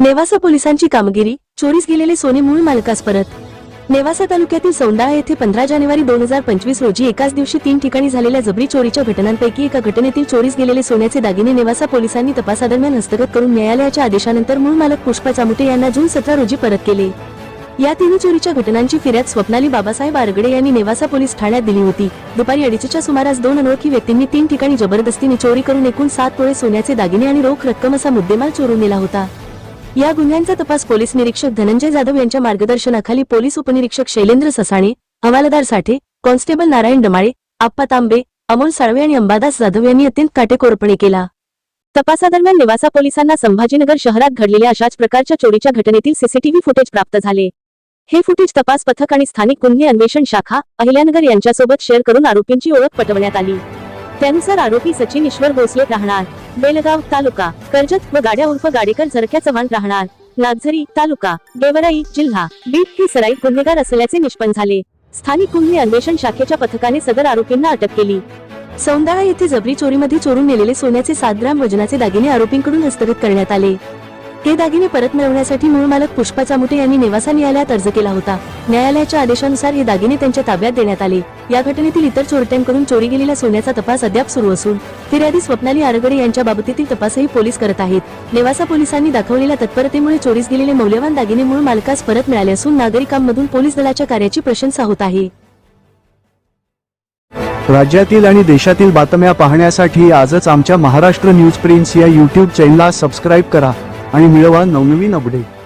नेवासा पोलिसांची कामगिरी, चोरीस गेलेले सोने मूळ मालकास परत। नेवासा तालुक्यातील सौंदाळा येथे 15 जानेवारी 2025 रोजी एकाच दिवशी 3 ठिकाणी झालेल्या जबरी चोरीच्या घटनांपैकी एका घटनेतील चोरीस गेलेले सोन्याचे दागिने नेवासा पोलिसांनी तपासादरम्यान हस्तगत करून न्यायालयाच्या आदेशानंतर मूळ मालक पुष्पा चामुटे यांना जून 17 रोजी परत केले। या तिन्ही चोरीच्या घटनांची फिर्याद स्वप्नाली बाबासाहेब आरगडे यांनी नेवासा पोलीस ठाण्यात दिली होती। दुपारी 2:30च्या सुमारास 2 अनोळखी व्यक्तींनी 3 ठिकाणी जबरदस्तीने चोरी करून एकूण 7 तोळे सोन्याचे दागिने आणि रोख रक्कम असा मुद्देमाल चोरून नेला होता। या गुन्ह्यांचा तपास पोलीस निरीक्षक धनंजय जाधव यांच्या मार्गदर्शनाखाली पोलीस उपनिरीक्षक शैलेंद्र ससाणे, हवालदार साठे, कॉन्स्टेबल नारायण डमाळे, आप्पा तांबे, अमोल साळवे आणि अंबादास जाधव यांनी अत्यंत काटेकोरपणे केला। तपासादरम्यान नेवासा पोलिसांना संभाजीनगर शहरात घडलेल्या अशाच प्रकारच्या चोरीच्या घटनेतील सीसीटीव्ही फुटेज प्राप्त झाले। हे फुटेज तपास पथक आणि स्थानिक गुन्हे अन्वेषण शाखा अहिल्यानगर यांच्यासोबत शेअर करून आरोपींची ओळख पटवण्यात आली। त्यानुसार आरोपी सचिन ईश्वर भोसले राहणार बेलगाव तालुका कर्जत व गाड्या उर्फ गाडेकर झरक्या चव्हाण राहणार नागझरी तालुका गेवराई जिल्हा बीड हे सराईत गुन्हेगार असल्याचे निष्पन्न झाले। स्थानिक गुन्हे अन्वेषण शाखेच्या पथकाने सदर आरोपींना अटक केली। सौंदाळा येथे जबरी चोरीमध्ये चोरून नेलेले सोन्याचे 7 ग्रॅम वजनाचे दागिने आरोपींकडून हस्तगत करण्यात आले। हे दागिने परत मिळवण्यासाठी मूळ मालक पुष्पा चामुटे यांनी नेवासा न्यायालयात अर्ज केला होता। न्यायालयाच्या आदेशानुसार हे दागिने त्यांच्या ताब्यात देण्यात आले। या घटनेतील इतर चोरट्यांकडून चोरी गेलेल्या सोन्याचा तपास अद्याप सुरू असून फिर्यादी स्वप्नाली आरगडे यांच्या बाबतीतील तपासही पोलीस करत आहेत। नेवासा पोलिसांनी दाखवलेल्या तत्परतेमुळे चोरीस गेलेले मौल्यवान दागिने मूळ मालकास परत मिळाले असून नागरिकांमधून पोलीस दलाच्या कार्याची प्रशंसा होत आहे। राज्यातील आणि देशातील बातम्या पाहण्यासाठी आजच आमच्या महाराष्ट्र न्यूज प्रिन्स या YouTube चॅनलला सबस्क्राइब करा आणि मिळवा नवनवीन अपडेट।